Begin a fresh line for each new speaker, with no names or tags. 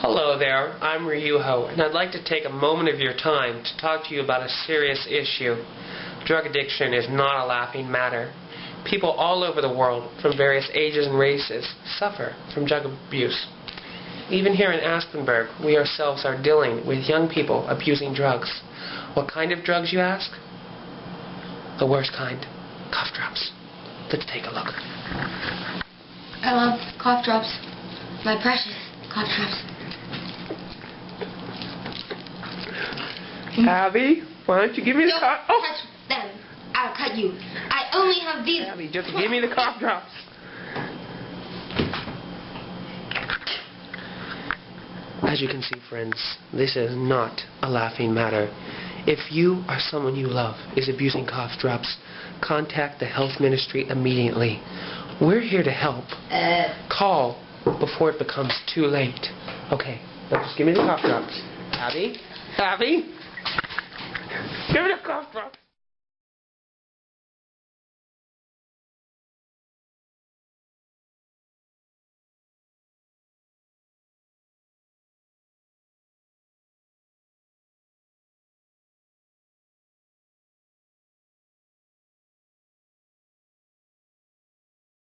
Hello there, I'm Ryuho, and I'd like to take a moment of your time to talk to you about a serious issue. Drug addiction is not a laughing matter. People all over the world, from various ages and races, suffer from drug abuse. Even here in Aspinburgh, we ourselves are dealing with young people abusing drugs. What kind of drugs, you ask? The worst kind. Cough drops. Let's take a look.
I love cough drops. My precious cough drops.
Abby, why don't you give me the cough...
Don't touch them. I'll cut you. I only have these.
Abby, just give me the cough drops. As you can see, friends, this is not a laughing matter. If you or someone you love is abusing cough drops, contact the health ministry immediately. We're here to help. Call before it becomes too late. Okay, now just give me the cough drops. Abby? Abby? Give me the cough drops.